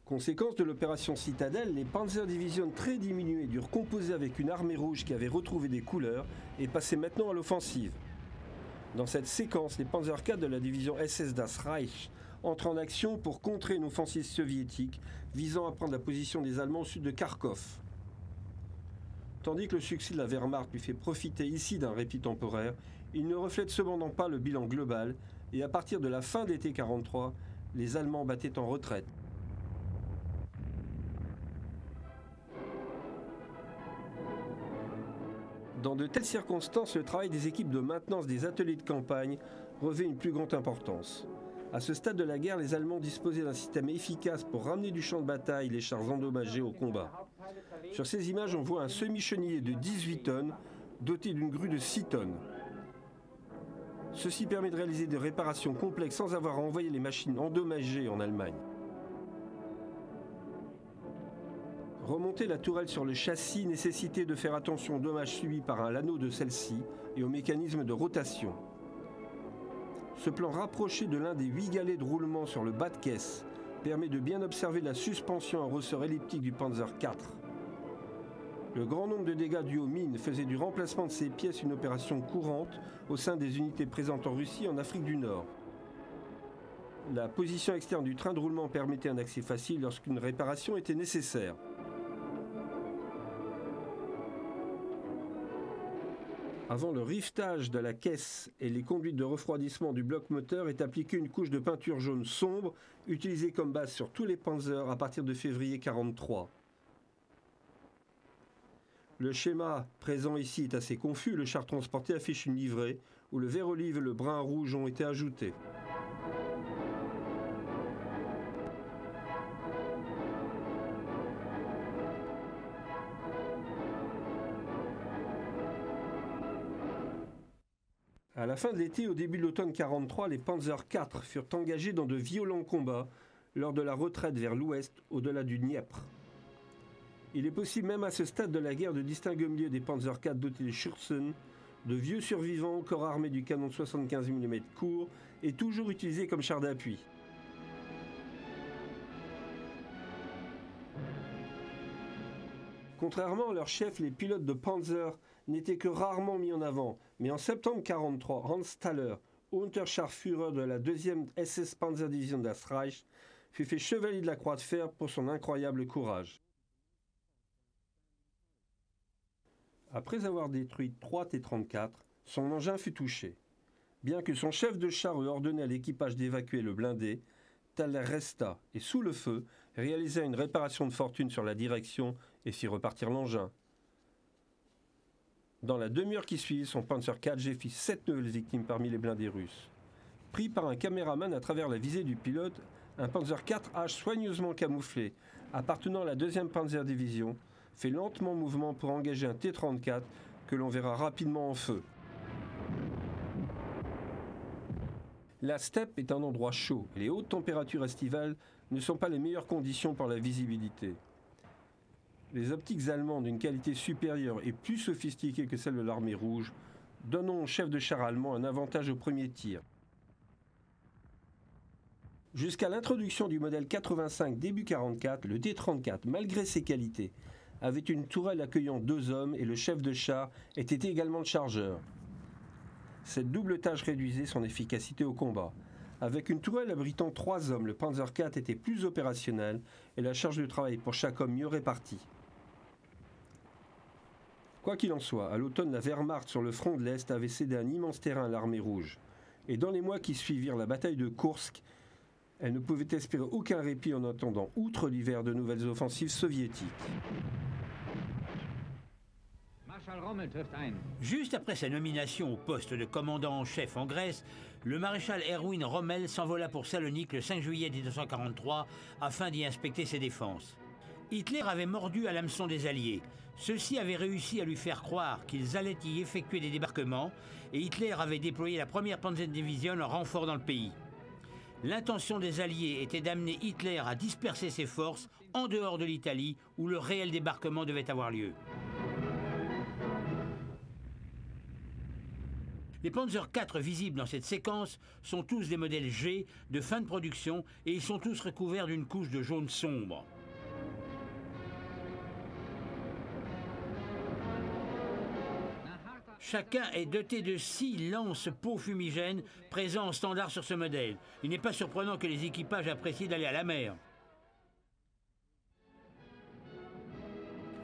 Conséquence de l'opération Citadelle, les Panzer Division très diminués durent composer avec une armée rouge qui avait retrouvé des couleurs et passaient maintenant à l'offensive. Dans cette séquence, les Panzer IV de la division SS Das Reich entrent en action pour contrer une offensive soviétique visant à prendre la position des Allemands au sud de Kharkov. Tandis que le succès de la Wehrmacht lui fait profiter ici d'un répit temporaire, il ne reflète cependant pas le bilan global et à partir de la fin d'été 1943, les Allemands battaient en retraite. Dans de telles circonstances, le travail des équipes de maintenance des ateliers de campagne revêt une plus grande importance. À ce stade de la guerre, les Allemands disposaient d'un système efficace pour ramener du champ de bataille les chars endommagés au combat. Sur ces images, on voit un semi-chenillé de 18 tonnes doté d'une grue de 6 tonnes. Ceci permet de réaliser des réparations complexes sans avoir à envoyer les machines endommagées en Allemagne. Remonter la tourelle sur le châssis nécessitait de faire attention aux dommages subis par un l'anneau de celle-ci et au mécanisme de rotation. Ce plan rapproché de l'un des 8 galets de roulement sur le bas de caisse permet de bien observer la suspension en ressort elliptique du Panzer IV. Le grand nombre de dégâts dus aux mines faisait du remplacement de ces pièces une opération courante au sein des unités présentes en Russie et en Afrique du Nord. La position externe du train de roulement permettait un accès facile lorsqu'une réparation était nécessaire. Avant le rivetage de la caisse et les conduites de refroidissement du bloc moteur est appliquée une couche de peinture jaune sombre utilisée comme base sur tous les Panzers à partir de février 1943. Le schéma présent ici est assez confus. Le char transporté affiche une livrée où le vert olive et le brun rouge ont été ajoutés. À la fin de l'été et au début de l'automne 1943, les Panzer IV furent engagés dans de violents combats lors de la retraite vers l'ouest, au-delà du Dniepr. Il est possible même à ce stade de la guerre de distinguer au milieu des Panzer IV dotés de Schürzen, de vieux survivants encore armés du canon de 75 mm court et toujours utilisés comme char d'appui. Contrairement à leurs chefs, les pilotes de Panzer n'étaient que rarement mis en avant, mais en septembre 1943, Hans Thaler, Unterscharführer de la 2e SS Panzerdivision Das Reich, fut fait chevalier de la Croix de Fer pour son incroyable courage. Après avoir détruit 3 T-34, son engin fut touché. Bien que son chef de char eût ordonné à l'équipage d'évacuer le blindé, Thaler resta et, sous le feu, réalisa une réparation de fortune sur la direction et fit repartir l'engin. Dans la demi-heure qui suivit, son Panzer IV fit 7 nouvelles victimes parmi les blindés russes. Pris par un caméraman à travers la visée du pilote, un Panzer IV-H soigneusement camouflé, appartenant à la 2e Panzerdivision, fait lentement mouvement pour engager un T-34 que l'on verra rapidement en feu. La steppe est un endroit chaud et les hautes températures estivales ne sont pas les meilleures conditions pour la visibilité. Les optiques allemandes d'une qualité supérieure et plus sophistiquée que celle de l'armée rouge donnent au chef de char allemand un avantage au premier tir. Jusqu'à l'introduction du modèle 85 début 44, le D-34, malgré ses qualités, avait une tourelle accueillant 2 hommes et le chef de char était également le chargeur. Cette double tâche réduisait son efficacité au combat. Avec une tourelle abritant 3 hommes, le Panzer IV était plus opérationnel et la charge de travail pour chaque homme mieux répartie. Quoi qu'il en soit, à l'automne, la Wehrmacht sur le front de l'Est avait cédé un immense terrain à l'armée rouge. Et dans les mois qui suivirent la bataille de Koursk, elle ne pouvait espérer aucun répit en attendant, outre l'hiver, de nouvelles offensives soviétiques. Juste après sa nomination au poste de commandant en chef en Grèce, le maréchal Erwin Rommel s'envola pour Salonique le 5 juillet 1943 afin d'y inspecter ses défenses. Hitler avait mordu à l'hameçon des Alliés. Ceux-ci avaient réussi à lui faire croire qu'ils allaient y effectuer des débarquements et Hitler avait déployé la première Panzerdivision en renfort dans le pays. L'intention des Alliés était d'amener Hitler à disperser ses forces en dehors de l'Italie où le réel débarquement devait avoir lieu. Les Panzer IV visibles dans cette séquence sont tous des modèles G de fin de production et ils sont tous recouverts d'une couche de jaune sombre. Chacun est doté de 6 lance-pots fumigènes présents en standard sur ce modèle. Il n'est pas surprenant que les équipages apprécient d'aller à la mer.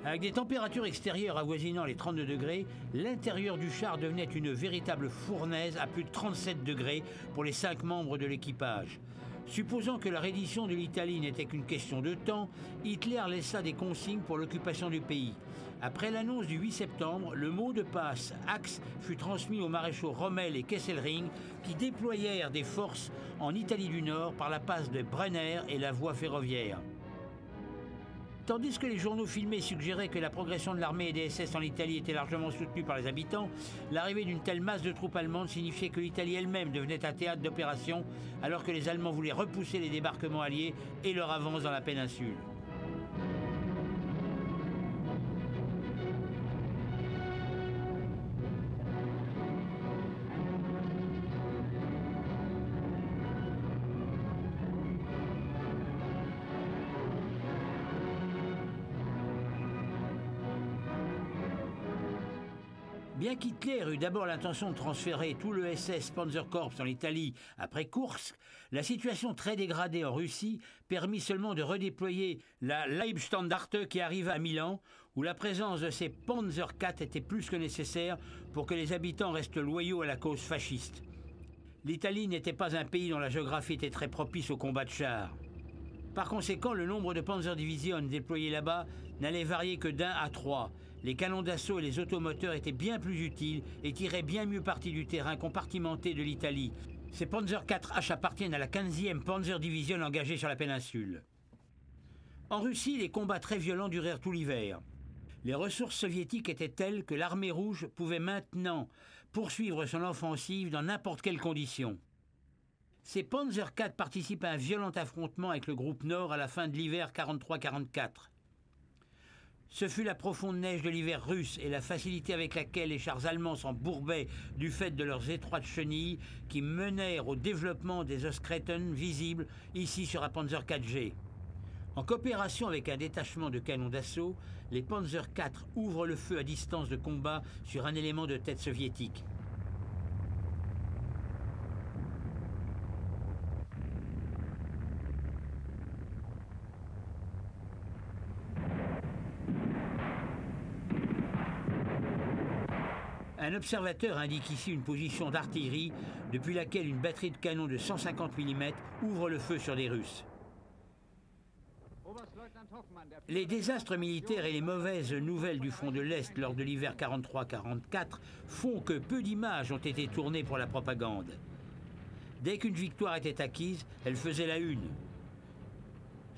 Avec des températures extérieures avoisinant les 32 degrés, l'intérieur du char devenait une véritable fournaise à plus de 37 degrés pour les 5 membres de l'équipage. Supposant que la reddition de l'Italie n'était qu'une question de temps, Hitler laissa des consignes pour l'occupation du pays. Après l'annonce du 8 septembre, le mot de passe « Axe » fut transmis aux maréchaux Rommel et Kesselring qui déployèrent des forces en Italie du Nord par la passe de Brenner et la voie ferroviaire. Tandis que les journaux filmés suggéraient que la progression de l'armée et des SS en Italie était largement soutenue par les habitants, l'arrivée d'une telle masse de troupes allemandes signifiait que l'Italie elle-même devenait un théâtre d'opération, alors que les Allemands voulaient repousser les débarquements alliés et leur avance dans la péninsule. Bien qu'Hitler eut d'abord l'intention de transférer tout le SS Panzerkorps en Italie après Koursk, la situation très dégradée en Russie permit seulement de redéployer la Leibstandarte qui arriva à Milan, où la présence de ces Panzer IV était plus que nécessaire pour que les habitants restent loyaux à la cause fasciste. L'Italie n'était pas un pays dont la géographie était très propice au combat de chars. Par conséquent, le nombre de Panzerdivisionen déployés là-bas n'allait varier que d'1 à 3. Les canons d'assaut et les automoteurs étaient bien plus utiles et tiraient bien mieux parti du terrain compartimenté de l'Italie. Ces Panzer IV-H appartiennent à la 15e Panzerdivision engagée sur la péninsule. En Russie, les combats très violents durèrent tout l'hiver. Les ressources soviétiques étaient telles que l'armée rouge pouvait maintenant poursuivre son offensive dans n'importe quelles conditions. Ces Panzer IV participent à un violent affrontement avec le groupe Nord à la fin de l'hiver 43-44. Ce fut la profonde neige de l'hiver russe et la facilité avec laquelle les chars allemands s'embourbaient du fait de leurs étroites chenilles qui menèrent au développement des Oskreten visibles ici sur un Panzer IV-G. En coopération avec un détachement de canons d'assaut, les Panzer IV ouvrent le feu à distance de combat sur un élément de tête soviétique. Un observateur indique ici une position d'artillerie depuis laquelle une batterie de canons de 150 mm ouvre le feu sur des Russes. Les désastres militaires et les mauvaises nouvelles du front de l'Est lors de l'hiver 43-44 font que peu d'images ont été tournées pour la propagande. Dès qu'une victoire était acquise, elle faisait la une.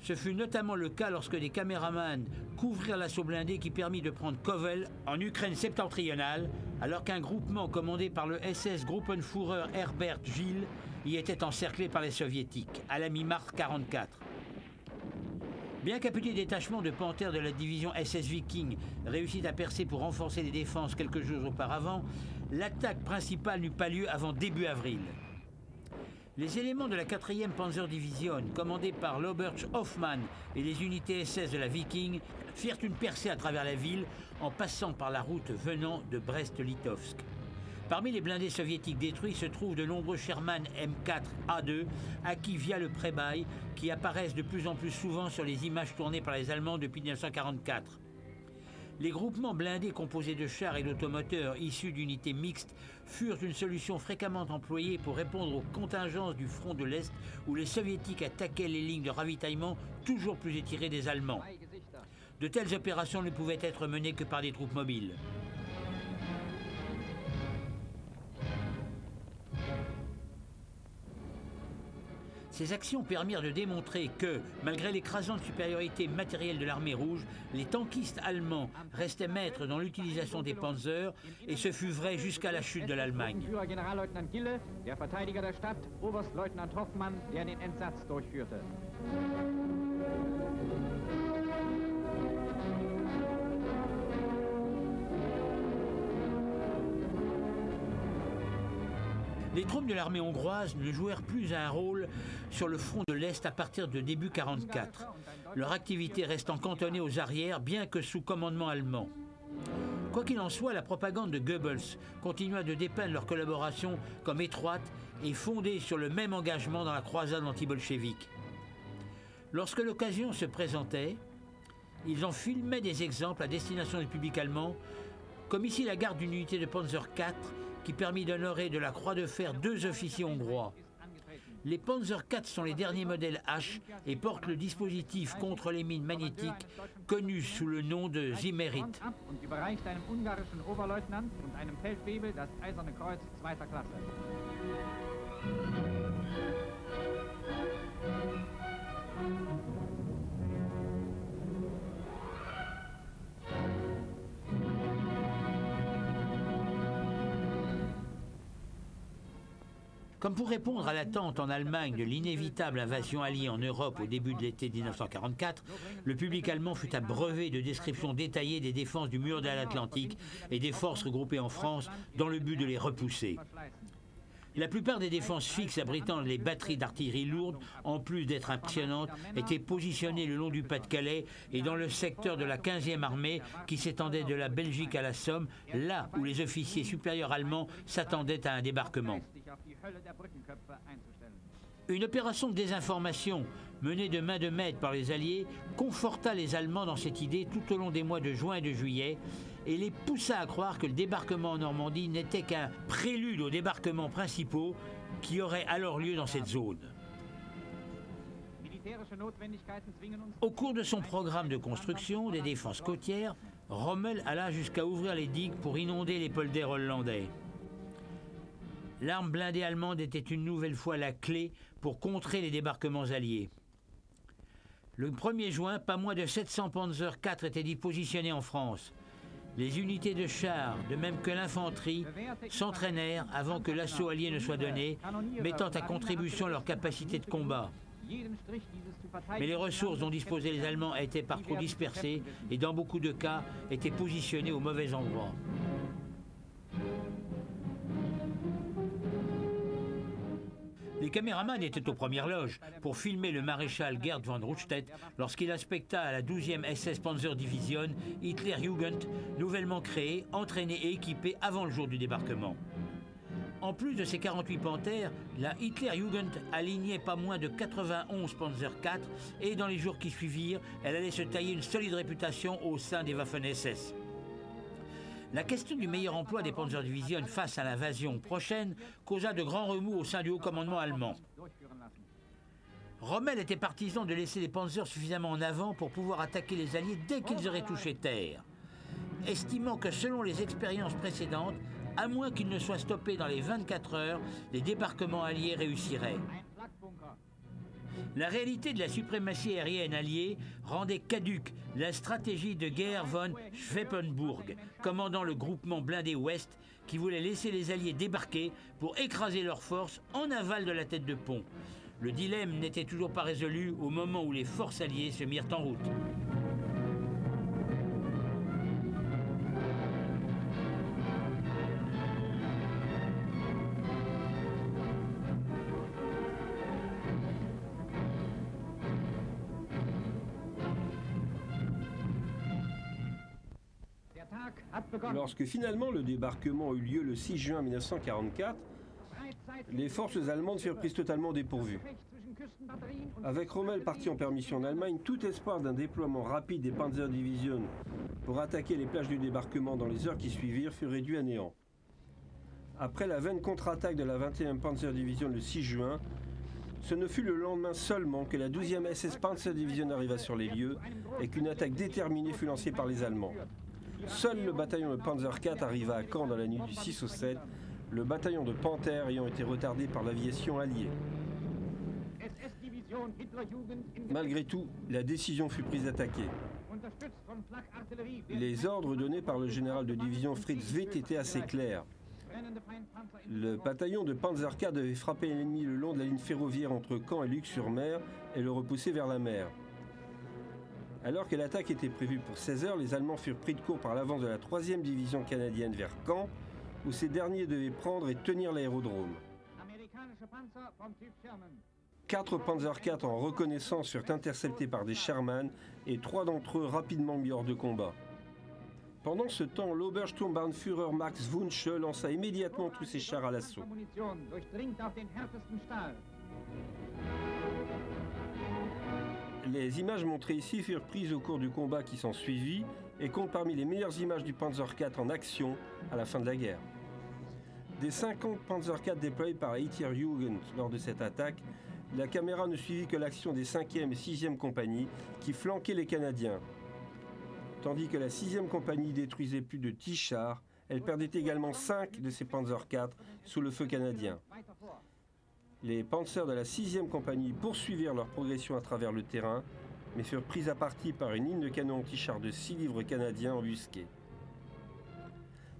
Ce fut notamment le cas lorsque des caméramans couvrirent l'assaut blindé qui permit de prendre Kovel en Ukraine septentrionale, alors qu'un groupement commandé par le SS Gruppenführer Herbert Gilles y était encerclé par les soviétiques, à la mi-mars 44. Bien qu'un petit détachement de panthères de la division SS Viking réussisse à percer pour renforcer les défenses quelques jours auparavant, l'attaque principale n'eut pas lieu avant début avril. Les éléments de la 4e Panzerdivision, commandés par Lobertsch Hoffmann et les unités SS de la Viking, firent une percée à travers la ville en passant par la route venant de Brest-Litovsk. Parmi les blindés soviétiques détruits se trouvent de nombreux Sherman M4A2 acquis via le pré-bail qui apparaissent de plus en plus souvent sur les images tournées par les Allemands depuis 1944. Les groupements blindés composés de chars et d'automoteurs issus d'unités mixtes furent une solution fréquemment employée pour répondre aux contingences du front de l'Est où les soviétiques attaquaient les lignes de ravitaillement toujours plus étirées des Allemands. De telles opérations ne pouvaient être menées que par des troupes mobiles. Ces actions permirent de démontrer que, malgré l'écrasante supériorité matérielle de l'armée rouge, les tankistes allemands restaient maîtres dans l'utilisation des panzers, et ce fut vrai jusqu'à la chute de l'Allemagne. Les troupes de l'armée hongroise ne jouèrent plus un rôle sur le front de l'Est à partir de début 1944, leur activité restant cantonnée aux arrières, bien que sous commandement allemand. Quoi qu'il en soit, la propagande de Goebbels continua de dépeindre leur collaboration comme étroite et fondée sur le même engagement dans la croisade anti-bolchevique. Lorsque l'occasion se présentait, ils en filmaient des exemples à destination du public allemand, comme ici la garde d'une unité de Panzer IV qui permit d'honorer de la croix de fer 2 officiers hongrois. Les Panzer IV sont les derniers modèles H et portent le dispositif contre les mines magnétiques connu sous le nom de Zimmerit. Comme pour répondre à l'attente en Allemagne de l'inévitable invasion alliée en Europe au début de l'été 1944, le public allemand fut abreuvé de descriptions détaillées des défenses du mur de l'Atlantique et des forces regroupées en France dans le but de les repousser. La plupart des défenses fixes abritant les batteries d'artillerie lourde, en plus d'être impressionnantes, étaient positionnées le long du Pas-de-Calais et dans le secteur de la 15e armée qui s'étendait de la Belgique à la Somme, là où les officiers supérieurs allemands s'attendaient à un débarquement. Une opération de désinformation menée de main de maître par les Alliés conforta les Allemands dans cette idée tout au long des mois de juin et de juillet et les poussa à croire que le débarquement en Normandie n'était qu'un prélude aux débarquements principaux qui auraient alors lieu dans cette zone. Au cours de son programme de construction des défenses côtières, Rommel alla jusqu'à ouvrir les digues pour inonder les polders hollandais. L'arme blindée allemande était une nouvelle fois la clé pour contrer les débarquements alliés. Le 1er juin, pas moins de 700 Panzer IV étaient positionnés en France. Les unités de chars, de même que l'infanterie, s'entraînèrent avant que l'assaut allié ne soit donné, mettant à contribution leur capacité de combat. Mais les ressources dont disposaient les Allemands étaient par trop dispersées et dans beaucoup de cas étaient positionnées au mauvais endroit. Les caméramans étaient aux premières loges pour filmer le maréchal Gerd von Rundstedt lorsqu'il inspecta à la 12e SS Panzerdivision Hitlerjugend, nouvellement créée, entraînée et équipée avant le jour du débarquement. En plus de ses 48 panthères, la Hitlerjugend alignait pas moins de 91 Panzer IV et dans les jours qui suivirent, elle allait se tailler une solide réputation au sein des Waffen-SS. La question du meilleur emploi des Panzerdivisionen face à l'invasion prochaine causa de grands remous au sein du haut commandement allemand. Rommel était partisan de laisser les panzers suffisamment en avant pour pouvoir attaquer les Alliés dès qu'ils auraient touché terre, estimant que selon les expériences précédentes, à moins qu'ils ne soient stoppés dans les 24 heures, les débarquements alliés réussiraient. La réalité de la suprématie aérienne alliée rendait caduque la stratégie de Georg von Schweppenburg, commandant le groupement blindé Ouest, qui voulait laisser les Alliés débarquer pour écraser leurs forces en aval de la tête de pont. Le dilemme n'était toujours pas résolu au moment où les forces alliées se mirent en route. Lorsque finalement le débarquement eut lieu le 6 juin 1944, les forces allemandes furent prises totalement dépourvues. Avec Rommel parti en permission en Allemagne, tout espoir d'un déploiement rapide des Panzerdivision pour attaquer les plages du débarquement dans les heures qui suivirent fut réduit à néant. Après la vaine contre-attaque de la 21e Panzerdivision le 6 juin, ce ne fut le lendemain seulement que la 12e SS Panzerdivision arriva sur les lieux et qu'une attaque déterminée fut lancée par les Allemands. Seul le bataillon de Panzer IV arriva à Caen dans la nuit du 6 au 7, le bataillon de Panther ayant été retardé par l'aviation alliée. Malgré tout, la décision fut prise d'attaquer. Les ordres donnés par le général de division Fritz Witt étaient assez clairs. Le bataillon de Panzer IV devait frapper l'ennemi le long de la ligne ferroviaire entre Caen et Luc-sur-Mer et le repousser vers la mer. Alors que l'attaque était prévue pour 16 heures, les Allemands furent pris de court par l'avance de la 3e division canadienne vers Caen, où ces derniers devaient prendre et tenir l'aérodrome. 4 Panzer IV en reconnaissance furent interceptés par des Sherman et 3 d'entre eux rapidement mis hors de combat. Pendant ce temps, l'Obersturmbannführer Max Wunsch lança immédiatement tous ses chars à l'assaut. Les images montrées ici furent prises au cours du combat qui s'en suivit et comptent parmi les meilleures images du Panzer IV en action à la fin de la guerre. Des 50 Panzer IV déployés par la Hitlerjugend lors de cette attaque, la caméra ne suivit que l'action des 5e et 6e compagnies qui flanquaient les Canadiens. Tandis que la 6e compagnie détruisait plus de 10 chars, elle perdait également 5 de ses Panzer IV sous le feu canadien. Les Panzers de la 6e compagnie poursuivirent leur progression à travers le terrain, mais furent pris à partie par une ligne de canons anti-chars de 6 livres canadiens embusqués.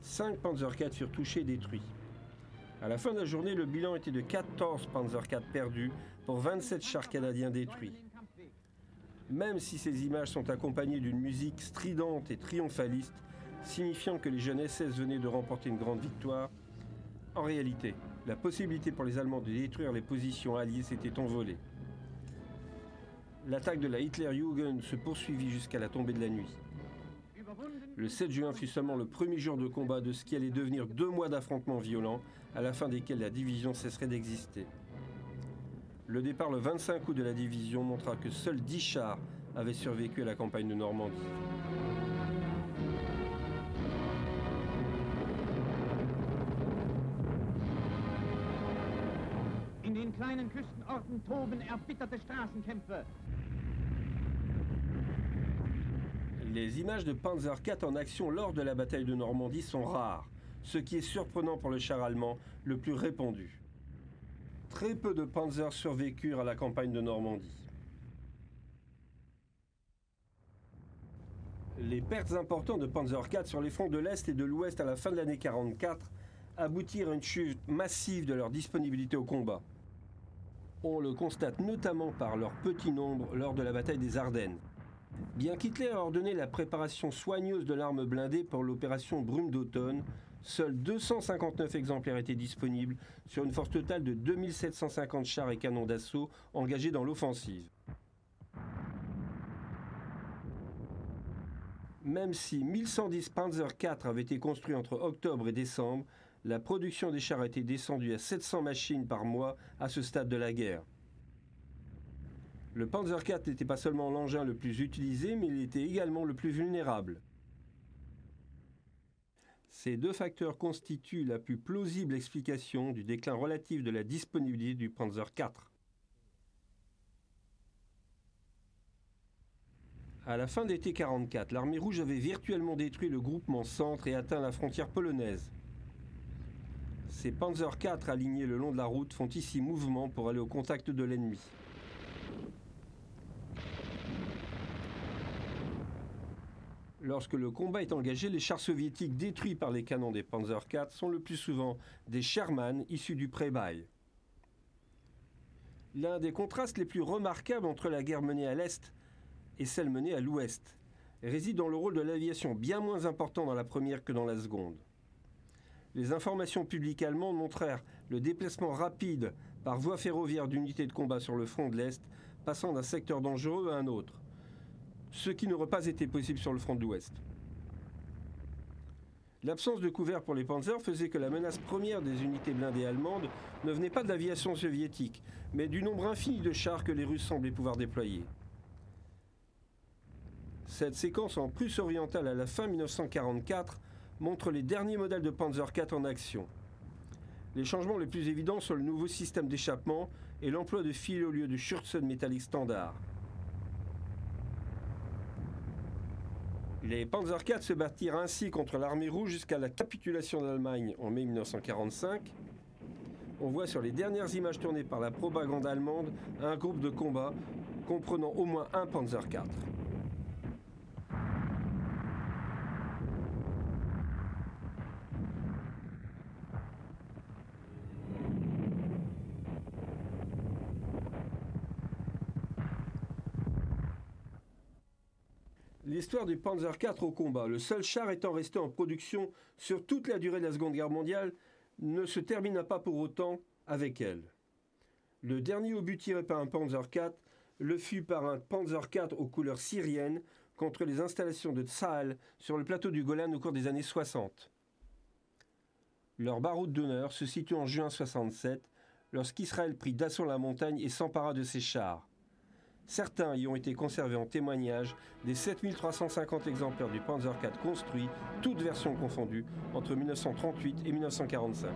5 Panzer IV furent touchés et détruits. À la fin de la journée, le bilan était de 14 Panzer IV perdus pour 27 chars canadiens détruits. Même si ces images sont accompagnées d'une musique stridente et triomphaliste, signifiant que les jeunes SS venaient de remporter une grande victoire, en réalité, la possibilité pour les Allemands de détruire les positions alliées s'était envolée. L'attaque de la Hitlerjugend se poursuivit jusqu'à la tombée de la nuit. Le 7 juin fut seulement le premier jour de combat de ce qui allait devenir 2 mois d'affrontements violents, à la fin desquels la division cesserait d'exister. Le départ le 25 août de la division montra que seuls 10 chars avaient survécu à la campagne de Normandie. In den kleinen Küstenorten toben erbitterte Straßenkämpfe. Les images de Panzer IV en action lors de la bataille de Normandie sont rares, ce qui est surprenant pour le char allemand le plus répandu. Très peu de Panzers survécurent à la campagne de Normandie. Les pertes importantes de Panzer IV sur les fronts de l'Est et de l'Ouest à la fin de l'année 1944 aboutirent à une chute massive de leur disponibilité au combat. On le constate notamment par leur petit nombre lors de la bataille des Ardennes. Bien qu'Hitler ait ordonné la préparation soigneuse de l'arme blindée pour l'opération Brume d'automne, seuls 259 exemplaires étaient disponibles sur une force totale de 2750 chars et canons d'assaut engagés dans l'offensive. Même si 1110 Panzer IV avaient été construits entre octobre et décembre, la production des chars a été descendue à 700 machines par mois à ce stade de la guerre. Le Panzer IV n'était pas seulement l'engin le plus utilisé, mais il était également le plus vulnérable. Ces deux facteurs constituent la plus plausible explication du déclin relatif de la disponibilité du Panzer IV. À la fin d'été 1944, l'armée rouge avait virtuellement détruit le groupement centre et atteint la frontière polonaise. Ces Panzer IV alignés le long de la route font ici mouvement pour aller au contact de l'ennemi. Lorsque le combat est engagé, les chars soviétiques détruits par les canons des Panzer IV sont le plus souvent des Sherman issus du pré-bail. L'un des contrastes les plus remarquables entre la guerre menée à l'Est et celle menée à l'Ouest réside dans le rôle de l'aviation bien moins important dans la première que dans la seconde. Les informations publiques allemandes montrèrent le déplacement rapide par voie ferroviaire d'unités de combat sur le front de l'Est, passant d'un secteur dangereux à un autre, ce qui n'aurait pas été possible sur le front de l'Ouest. L'absence de couvert pour les panzers faisait que la menace première des unités blindées allemandes ne venait pas de l'aviation soviétique, mais du nombre infini de chars que les Russes semblaient pouvoir déployer. Cette séquence en Prusse orientale à la fin 1944 montre les derniers modèles de Panzer IV en action. Les changements les plus évidents sont le nouveau système d'échappement et l'emploi de fils au lieu de Schurzhen métallique standard. Les Panzer IV se battirent ainsi contre l'armée rouge jusqu'à la capitulation d'Allemagne en mai 1945. On voit sur les dernières images tournées par la propagande allemande un groupe de combat comprenant au moins un Panzer IV. L'histoire du Panzer IV au combat, le seul char étant resté en production sur toute la durée de la Seconde Guerre mondiale, ne se termina pas pour autant avec elle. Le dernier obus tiré par un Panzer IV le fut par un Panzer IV aux couleurs syriennes contre les installations de Tsahal sur le plateau du Golan au cours des années 60. Leur baroud d'honneur se situe en juin 67, lorsqu'Israël prit d'assaut la montagne et s'empara de ses chars. Certains y ont été conservés en témoignage des 7350 exemplaires du Panzer IV construits, toutes versions confondues, entre 1938 et 1945.